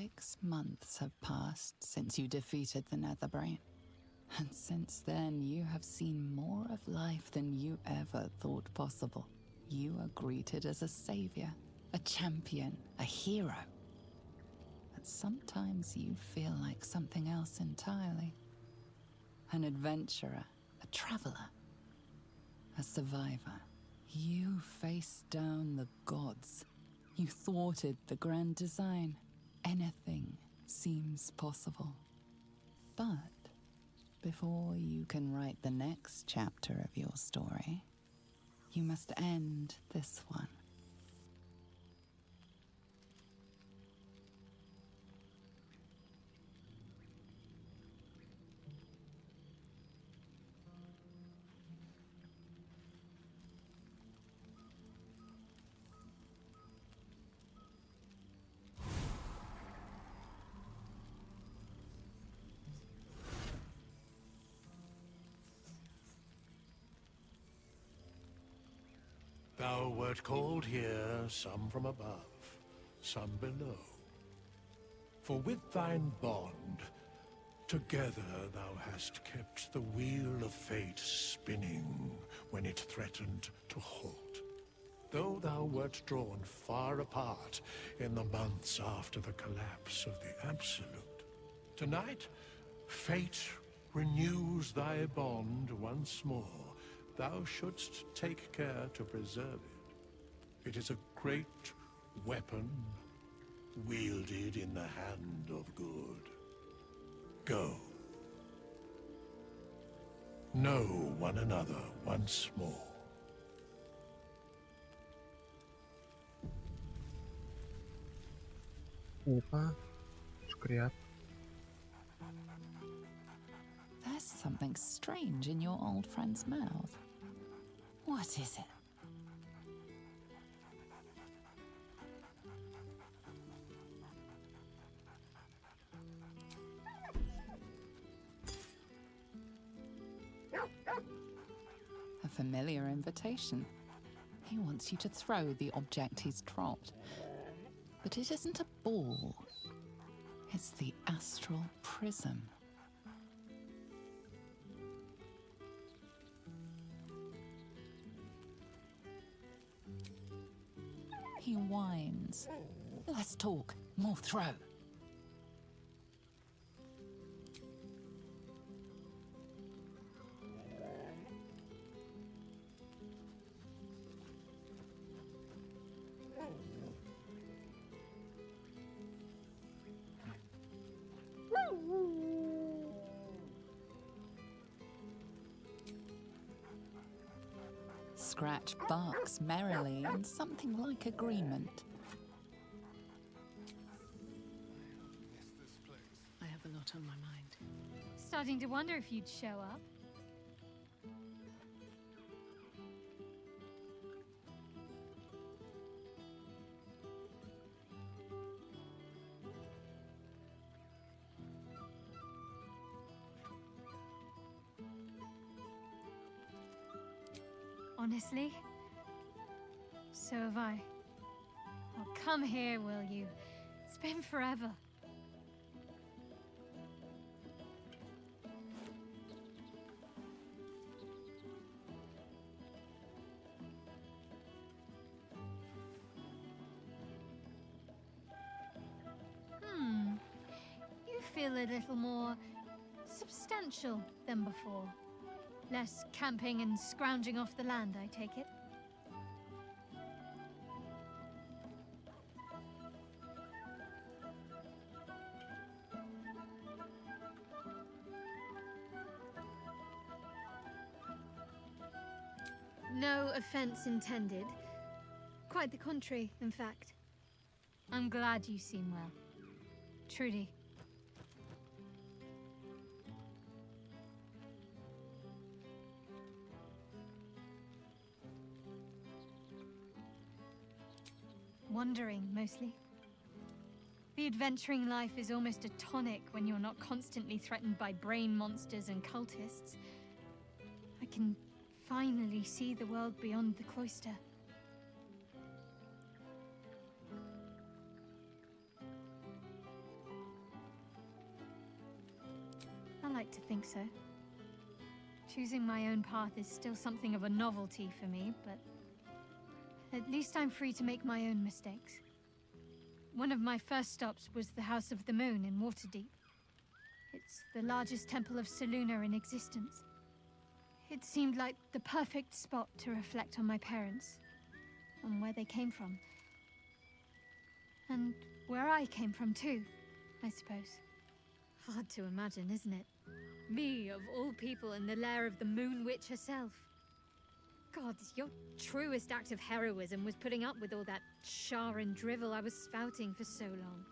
6 months have passed since you defeated the Netherbrain. And since then, you have seen more of life than you ever thought possible. You are greeted as a savior, a champion, a hero. But sometimes you feel like something else entirely. An adventurer, a traveler, a survivor. You faced down the gods. You thwarted the grand design. Anything seems possible. But before you can write the next chapter of your story, you must end this one. Thou wert called here, some from above, some below. For with thine bond, together thou hast kept the wheel of fate spinning when it threatened to halt. Though thou wert drawn far apart in the months after the collapse of the Absolute, tonight, fate renews thy bond once more. Thou shouldst take care to preserve it. It is a great weapon, wielded in the hand of good. Go. Know one another once more. Опа, шкряп. There's something strange in your old friend's mouth. What is it? A familiar invitation. He wants you to throw the object he's dropped. But it isn't a ball. It's the astral prism. He whines. Less talk, more throw. Scratch barks merrily in something like agreement. I have a lot on my mind. Starting to wonder if you'd show up. Honestly, so have I. Well, come here, will you? It's been forever. You feel a little more substantial than before. Less camping and scrounging off the land, I take it? No offense intended. Quite the contrary, in fact. I'm glad you seem well. Truly. Wandering, mostly. The adventuring life is almost a tonic when you're not constantly threatened by brain monsters and cultists. I can finally see the world beyond the cloister. to think so. Choosing my own path is still something of a novelty for me, but at least I'm free to make my own mistakes. One of my first stops was the House of the Moon in Waterdeep. It's the largest temple of Selûne in existence. It seemed like the perfect spot to reflect on my parents, on where they came from. And where I came from too, I suppose. Hard to imagine, isn't it? Me, of all people, in the lair of the Moon Witch herself. God, your truest act of heroism was putting up with all that char and drivel I was spouting for so long.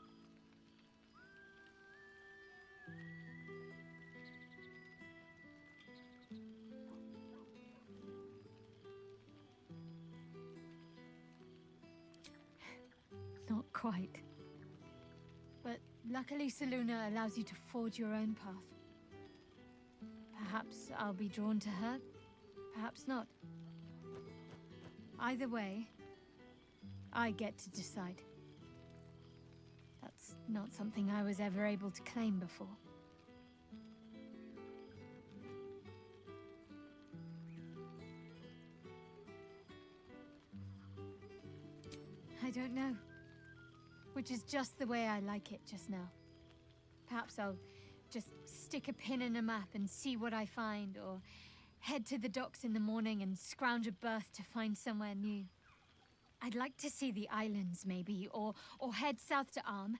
Not quite. But luckily Selûne allows you to forge your own path. Perhaps I'll be drawn to her, perhaps not. Either way, I get to decide. That's not something I was ever able to claim before. I don't know. Which is just the way I like it just now. Perhaps I'll just stick a pin in a map and see what I find, or head to the docks in the morning and scrounge a berth to find somewhere new. I'd like to see the islands, maybe, or head south to Arm.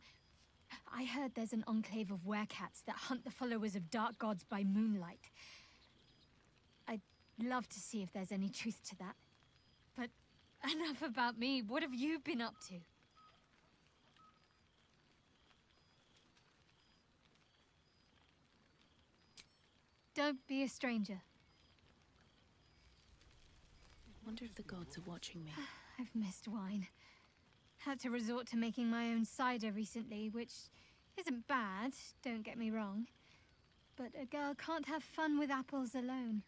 I heard there's an enclave of werecats that hunt the followers of dark gods by moonlight. I'd love to see if there's any truth to that. But enough about me. What have you been up to? Don't be a stranger. I wonder if the gods are watching me. I've missed wine. Had to resort to making my own cider recently, which isn't bad, don't get me wrong. But a girl can't have fun with apples alone.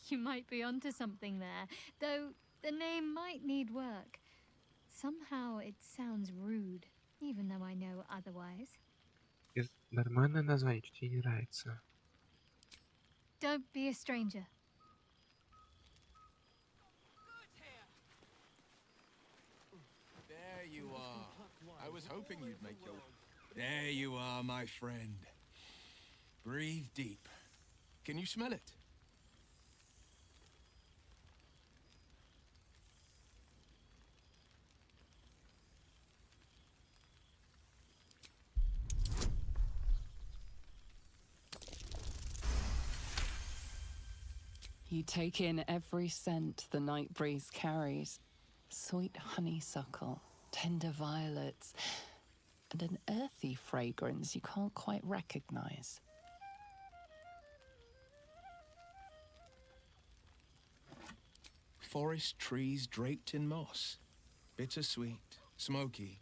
You might be onto something there, though the name might need work. Somehow it sounds rude, even though I know otherwise. Нормальное название, что тебе не нравится? Don't be a stranger. There you are. I was hoping you'd make your... There you are, my friend. Breathe deep. Can you smell it? You take in every scent the night breeze carries. Sweet honeysuckle, tender violets, and an earthy fragrance you can't quite recognize. Forest trees draped in moss. Bittersweet, smoky,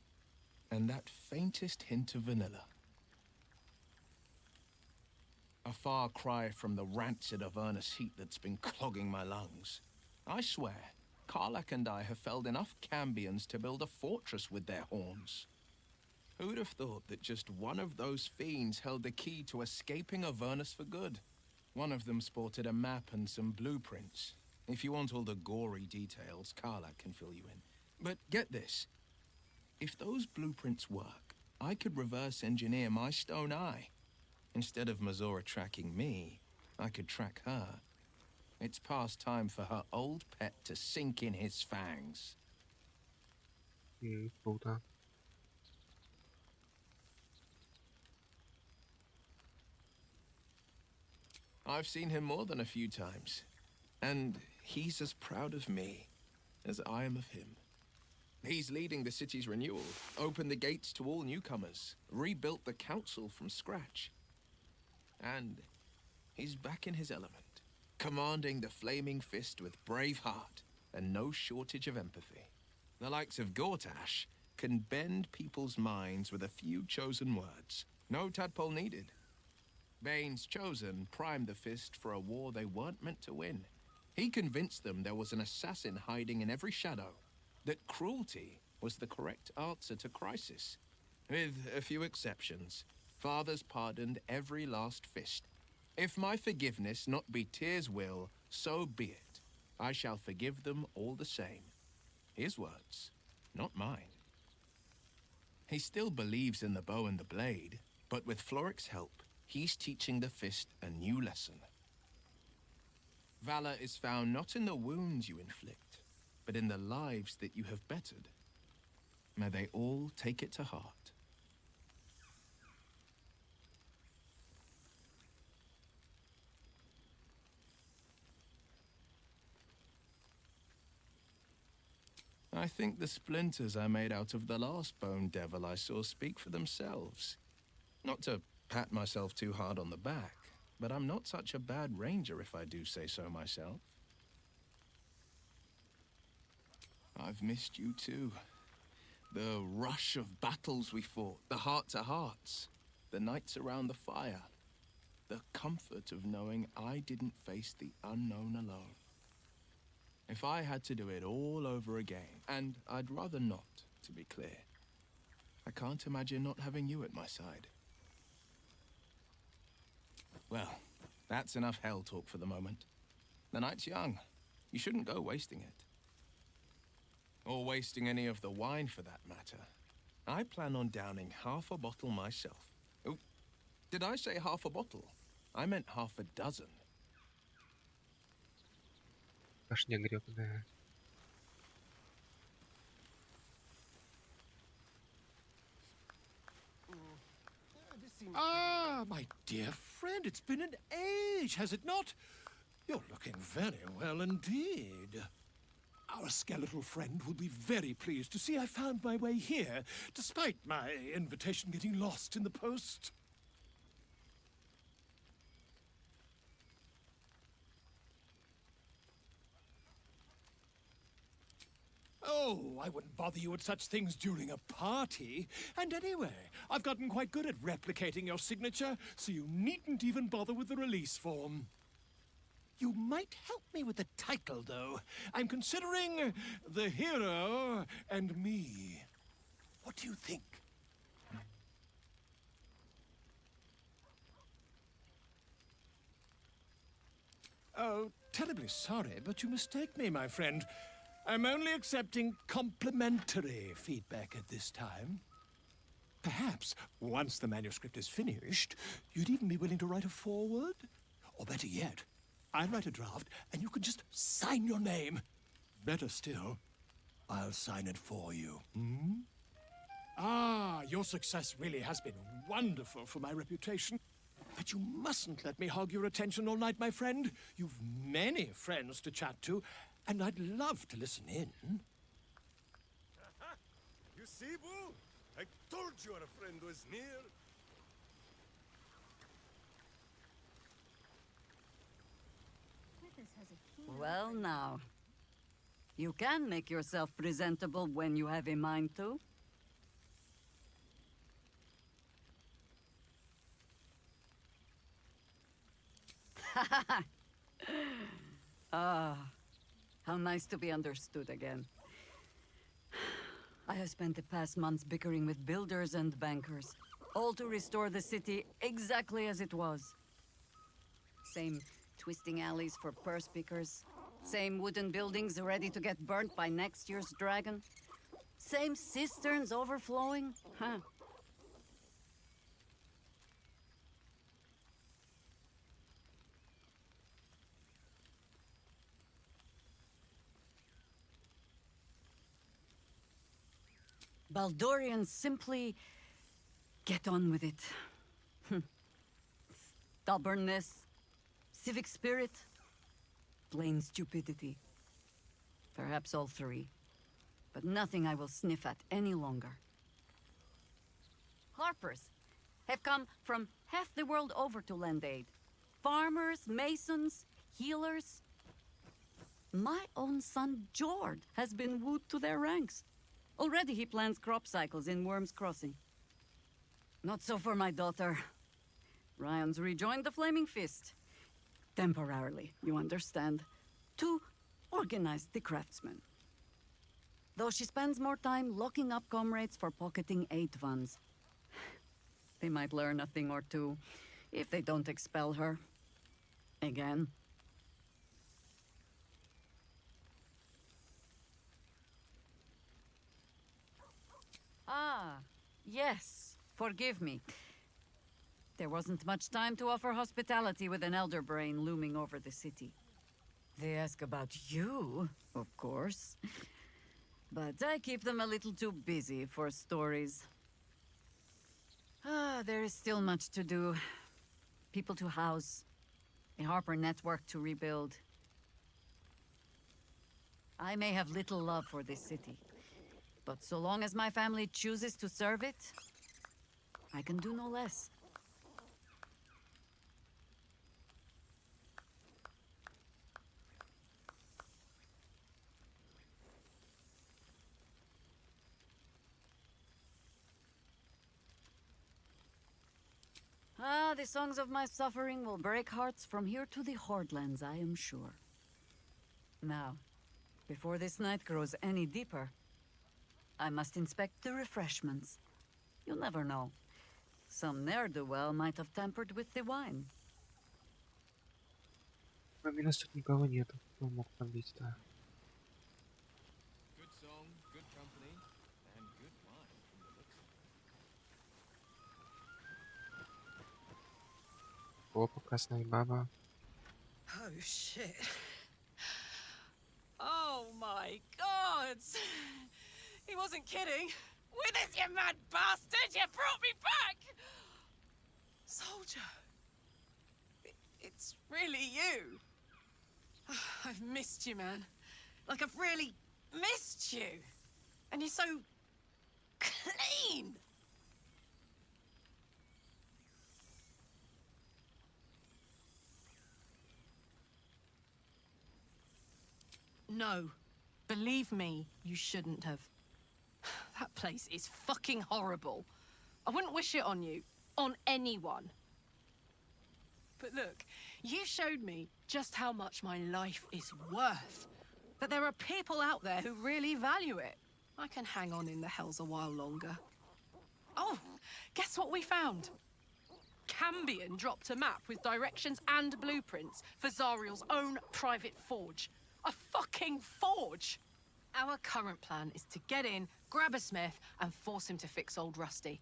and that faintest hint of vanilla. A far cry from the rancid Avernus heat that's been clogging my lungs. I swear, Karlach and I have felled enough cambions to build a fortress with their horns. Who'd have thought that just one of those fiends held the key to escaping Avernus for good? One of them sported a map and some blueprints. If you want all the gory details, Karlach can fill you in. But get this. If those blueprints work, I could reverse engineer my stone eye. Instead of Mazora tracking me, I could track her. It's past time for her old pet to sink in his fangs. Круто. I've seen him more than a few times, and he's as proud of me as I am of him. He's leading the city's renewal, opened the gates to all newcomers, rebuilt the council from scratch. And he's back in his element, commanding the flaming fist with brave heart and no shortage of empathy. The likes of Gortash can bend people's minds with a few chosen words. No tadpole needed. Bane's Chosen primed the fist for a war they weren't meant to win. He convinced them there was an assassin hiding in every shadow, that cruelty was the correct answer to crisis. With a few exceptions, fathers pardoned every last fist. If my forgiveness not be tears' will, so be it. I shall forgive them all the same. His words, not mine. He still believes in the bow and the blade, but with Floric's help, he's teaching the fist a new lesson. Valor is found not in the wounds you inflict, but in the lives that you have bettered. May they all take it to heart. I think the splinters I made out of the last bone devil I saw speak for themselves. Not to pat myself too hard on the back, but I'm not such a bad ranger if I do say so myself. I've missed you too. The rush of battles we fought, the heart-to-hearts, the nights around the fire, the comfort of knowing I didn't face the unknown alone. If I had to do it all over again, and I'd rather not, to be clear, I can't imagine not having you at my side. Well, that's enough hell talk for the moment. The night's young. You shouldn't go wasting it. Or wasting any of the wine for that matter. I plan on downing half a bottle myself. Oh, did I say half a bottle? I meant half a dozen. Башня гребаная. Ah, my dear friend, it's been an age, has it not? You're looking very well indeed. Our skeletal friend will be very pleased to see I found my way here, despite my invitation getting lost in the post. Oh, I wouldn't bother you with such things during a party. And anyway, I've gotten quite good at replicating your signature, so you needn't even bother with the release form. You might help me with the title, though. I'm considering The Hero and Me. What do you think? Oh, terribly sorry, but you mistake me, my friend. I'm only accepting complimentary feedback at this time. Perhaps, once the manuscript is finished, you'd even be willing to write a foreword? Or better yet, I'll write a draft and you can just sign your name. Better still, I'll sign it for you. Hmm? Ah, your success really has been wonderful for my reputation. But you mustn't let me hog your attention all night, my friend. You've many friends to chat to, and I'd love to listen in. You see, Boo? I told you our friend was near. Well, now. You can make yourself presentable when you have a mind to. Ah, how nice to be understood again. I have spent the past months bickering with builders and bankers, all to restore the city exactly as it was. Same twisting alleys for purse pickers, same wooden buildings ready to get burnt by next year's dragon, same cisterns overflowing, huh? Baldurians simply get on with it. Stubbornness, civic spirit, plain stupidity. Perhaps all three, but nothing I will sniff at any longer. Harpers have come from half the world over to lend aid. Farmers, masons, healers. My own son, Jord, has been wooed to their ranks. Already he plans crop cycles in Worm's Crossing. Not so for my daughter. Ryan's rejoined the Flaming Fist. Temporarily, you understand. To organize the craftsmen. though she spends more time locking up comrades for pocketing 8 ones. They might learn a thing or two if they don't expel her. Again. Ah, yes. Forgive me. There wasn't much time to offer hospitality with an elder brain looming over the city. They ask about you, of course. But I keep them a little too busy for stories. There is still much to do. People to house. A Harper network to rebuild. I may have little love for this city. But so long as my family chooses to serve it, I can do no less. The songs of my suffering will break hearts from here to the Hordelands, I am sure. Now, before this night grows any deeper, I must inspect the refreshments. You'll never know. Some ne'er-do-well might have tampered with the wine. Помимо тут никого нету. Кто мог там быть, да. Good song, good company, and good wine from the looks of it. Опа, красная баба. Oh, shit. Oh, my God. He wasn't kidding. Withers, you mad bastard! You brought me back! Soldier. It's really you. I've missed you, man. Like, I've really missed you. And you're so clean. No. Believe me, you shouldn't have. That place is fucking horrible. I wouldn't wish it on you. On anyone. But look, you showed me just how much my life is worth. That there are people out there who really value it. I can hang on in the hells a while longer. Oh, guess what we found? Cambion dropped a map with directions and blueprints for Zariel's own private forge. A fucking forge! Our current plan is to get in, grab a smith, and force him to fix old Rusty.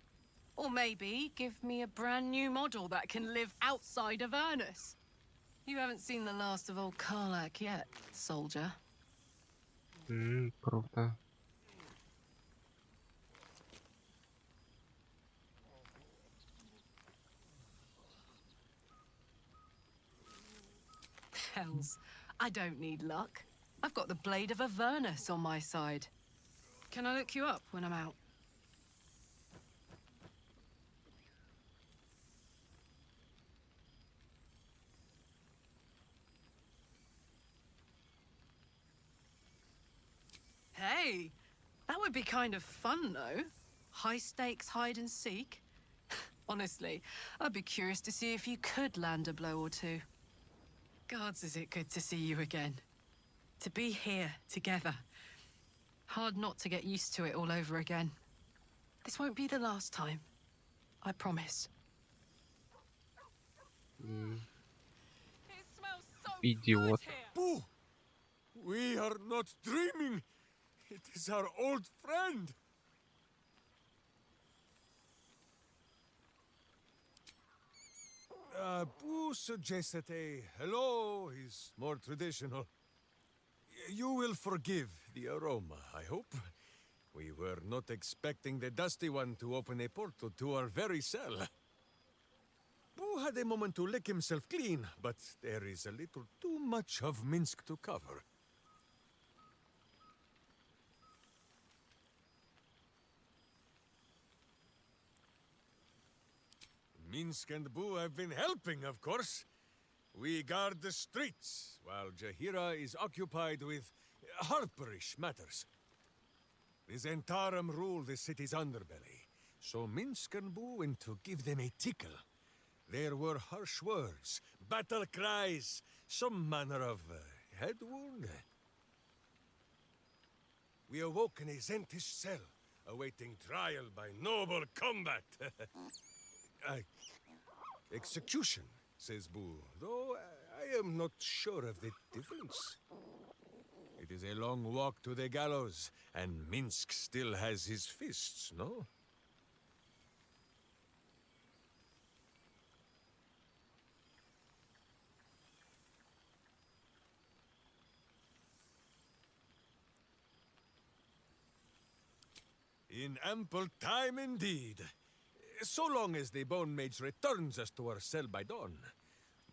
Or maybe give me a brand new model that can live outside of Ernest. You haven't seen the last of old Karlak yet, soldier. Круто. Hells, I don't need luck. I've got the blade of Avernus on my side. Can I look you up when I'm out? Hey, that would be kind of fun, though. High stakes hide and seek. Honestly, I'd be curious to see if you could land a blow or two. Gods, is it good to see you again. To be here, together. Hard not to get used to it all over again. This won't be the last time. I promise. It smells so Idiot. good here. Boo! We are not dreaming. It is our old friend. Boo suggested a hello is more traditional. You will forgive the aroma, I hope. We were not expecting the Dusty One to open a portal to our very cell. Boo had a moment to lick himself clean, but there is a little too much of Minsk to cover. Minsk and Boo have been helping, of course. We guard the streets, while Jahira is occupied with harperish matters. The Zentarum rule the city's underbelly, so Minsk and Boo went to give them a tickle. There were harsh words, battle cries, some manner of head wound. we awoke in a Zentish cell, awaiting trial by noble combat. Execution, says Boo, though I am not sure of the difference. It is a long walk to the gallows, and Minsk still has his fists, no? In ample time indeed. So long as the Bone Mage returns us to our cell by dawn,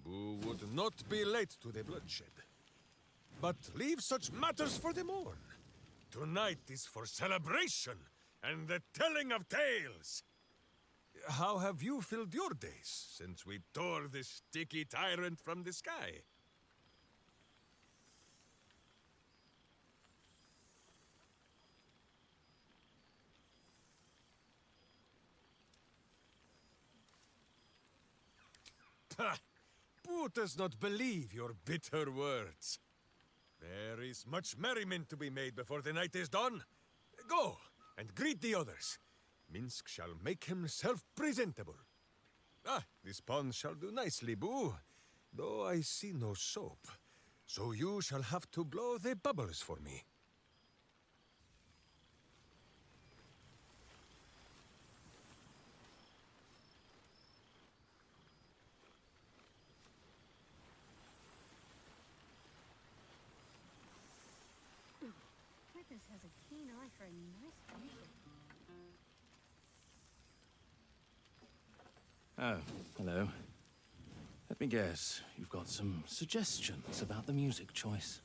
Boo would not be late to the bloodshed. But leave such matters for the morn. Tonight is for celebration and the telling of tales. How have you filled your days since we tore this sticky tyrant from the sky? Ha! Boo does not believe your bitter words. There is much merriment to be made before the night is done. Go, and greet the others. Minsk shall make himself presentable. Ah, this pond shall do nicely, Boo. Though I see no soap. So you shall have to blow the bubbles for me. Withers has a keen eye for a nice music. Oh, hello. Let me guess, you've got some suggestions about the music choice.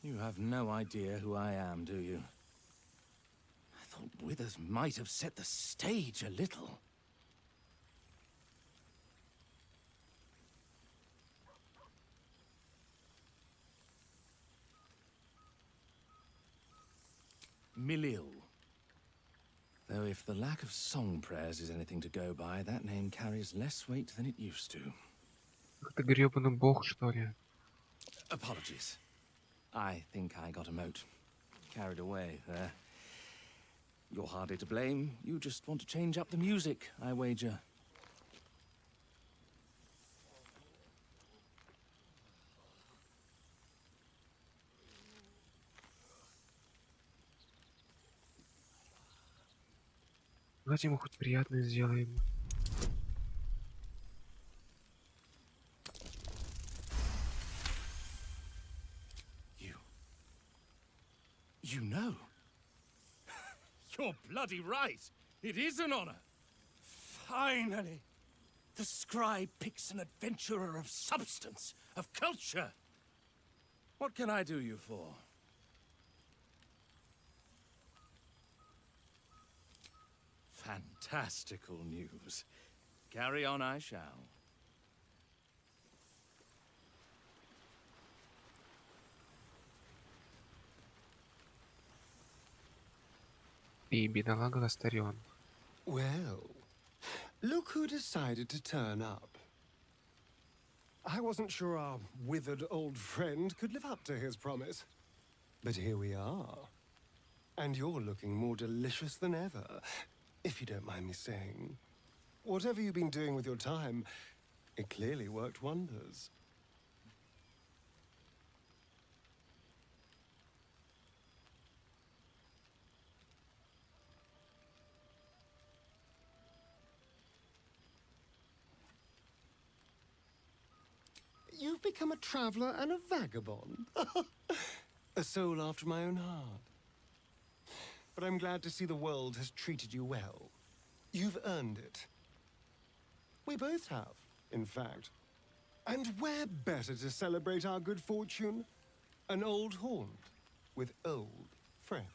You have no idea who I am, do you? I thought Withers might have set the stage a little. Milil. Though if the lack of song prayers is anything to go by, that name carries less weight than it used to. Это грёбаный бог, что ли? Apologies. I think I got a mote. Carried away there. You're hardly to blame. You just want to change up the music, I wager. Давайте ему хоть приятное сделаем. You know? You're bloody right. It is an honor. Finally. The scribe picks an adventurer of substance, of culture. What can I do you for? Fantastical news. Carry on I shall. И бедолага Ластарион. Well, look who decided to turn up. I wasn't sure our withered old friend could live up to his promise. But here we are. And you're looking more delicious than ever, if you don't mind me saying. Whatever you've been doing with your time, it clearly worked wonders. You've become a traveler and a vagabond. A soul after my own heart. But I'm glad to see the world has treated you well. You've earned it. We both have, in fact. And where better to celebrate our good fortune? An old haunt with old friends.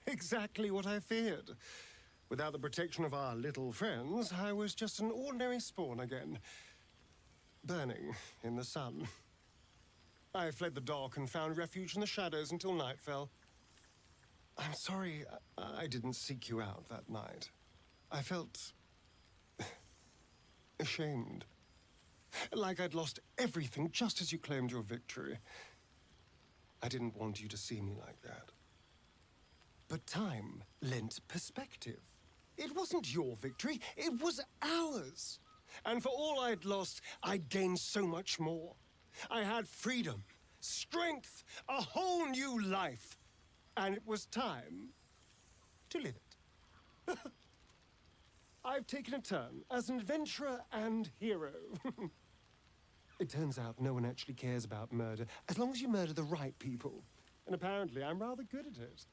Exactly what I feared. Without the protection of our little friends, I was just an ordinary spawn again. Burning in the sun. I fled the dock and found refuge in the shadows until night fell. I'm sorry I didn't seek you out that night. I felt ashamed. Like I'd lost everything just as you claimed your victory. I didn't want you to see me like that. But time lent perspective. It wasn't your victory, it was ours. And for all I'd lost, I'd gained so much more. I had freedom, strength, a whole new life. And it was time to live it. I've taken a turn as an adventurer and hero. It turns out no one actually cares about murder as long as you murder the right people. And apparently I'm rather good at it.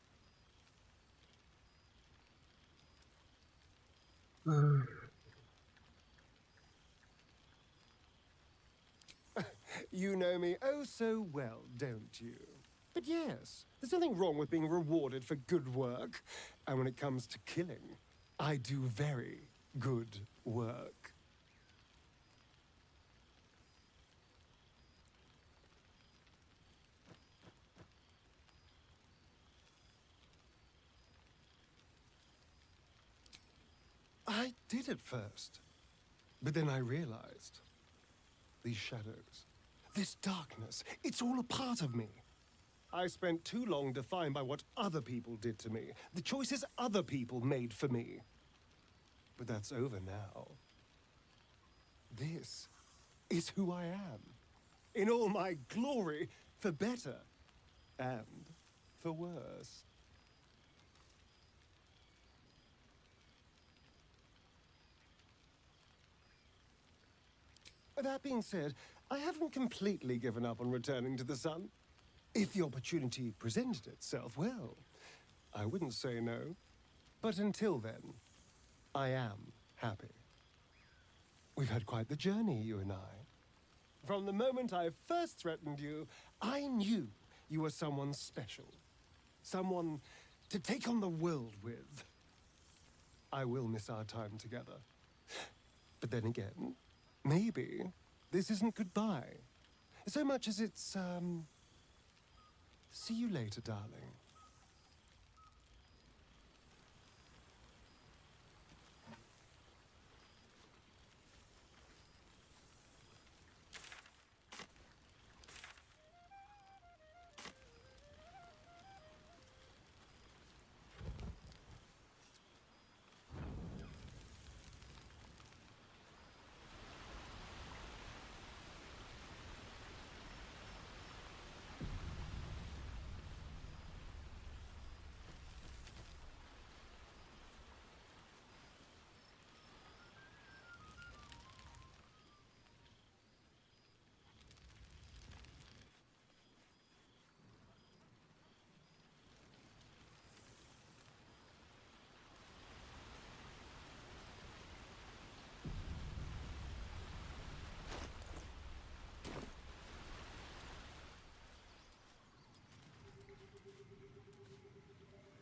You know me oh so well, don't you? But yes, there's nothing wrong with being rewarded for good work. And when it comes to killing, I do very good work. I did at first, but then I realized these shadows, this darkness, it's all a part of me. I spent too long defined by what other people did to me, the choices other people made for me. But that's over now. This is who I am, in all my glory, for better and for worse. That being said, I haven't completely given up on returning to the sun. If the opportunity presented itself, well, I wouldn't say no. But until then, I am happy. We've had quite the journey, you and I. From the moment I first threatened you, I knew you were someone special. Someone to take on the world with. I will miss our time together. But then again, maybe this isn't goodbye. So much as it's, see you later, darling.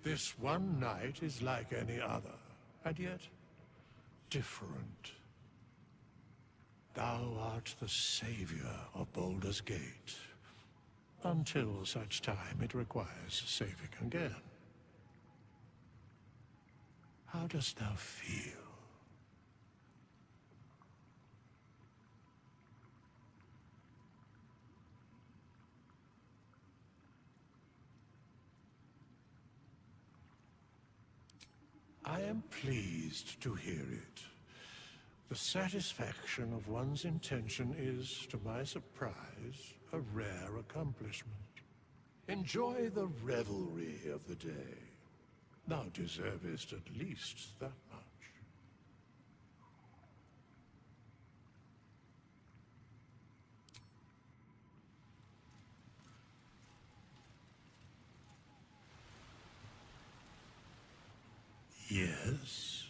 This one night is like any other, and yet different. Thou art the savior of Baldur's Gate, until such time it requires saving again. How dost thou feel? I am pleased to hear it. The satisfaction of one's intention is, to my surprise, a rare accomplishment. Enjoy the revelry of the day. Thou deservest at least that much. Yes.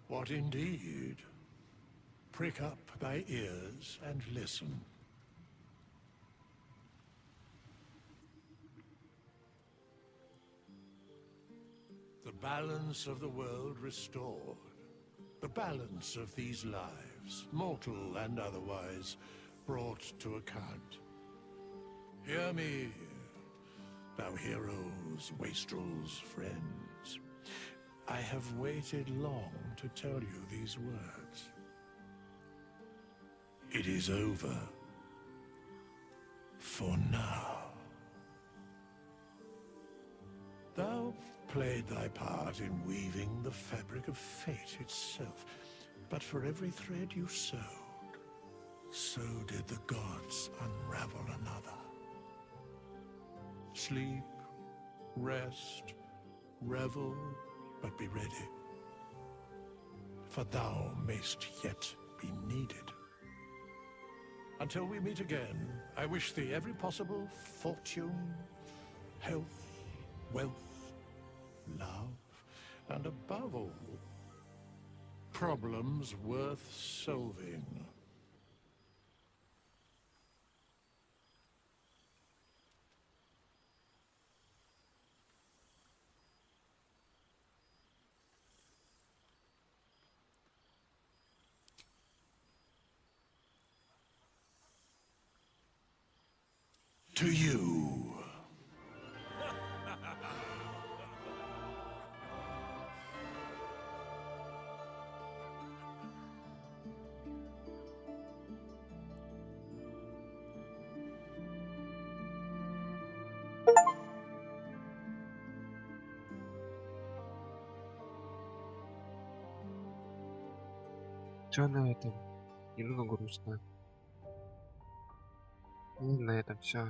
What indeed? Prick up thy ears and listen. The balance of the world restored. The balance of these lives, mortal and otherwise, brought to account. Hear me, thou heroes, wastrels, friends. I have waited long to tell you these words. It is over. For now. Thou played thy part in weaving the fabric of fate itself, but for every thread you sewed, so did the gods unravel another. Sleep, rest, revel, but be ready, for thou mayst yet be needed. Until we meet again, I wish thee every possible fortune, health, wealth, love, and above all, problems worth solving. To you. Все на этом. Немного грустно. И на этом все.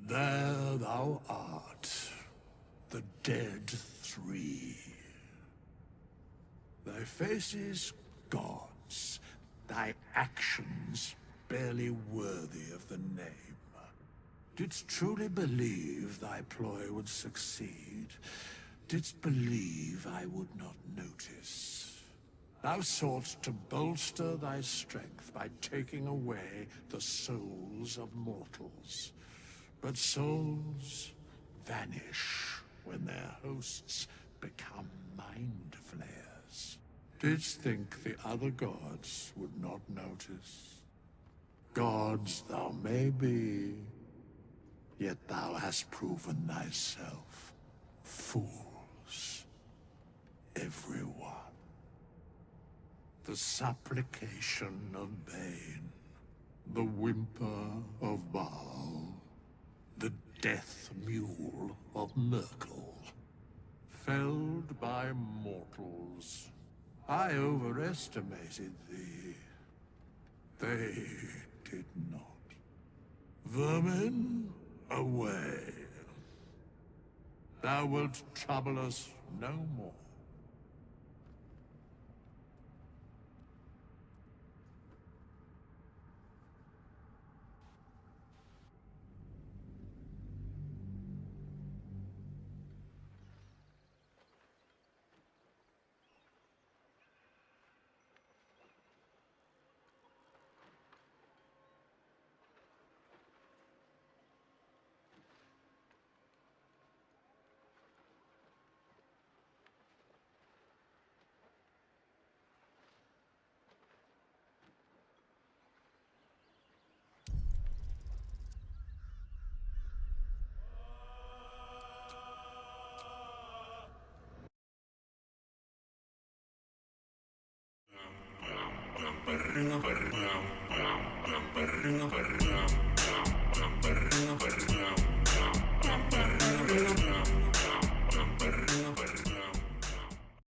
There thou art, the dead three. Thy faces gods, thy actions barely worthy of the name. Didst truly believe thy ploy would succeed? Didst believe I would not notice? Thou sought to bolster thy strength by taking away the souls of mortals. But souls vanish when their hosts become mind flayers. Didst think the other gods would not notice? Gods thou may be, yet thou hast proven thyself fools, everyone. The supplication of Bane, the whimper of Baal, the death mule of Merkel, felled by mortals. I overestimated thee. They did not. Vermin, away. Thou wilt trouble us no more.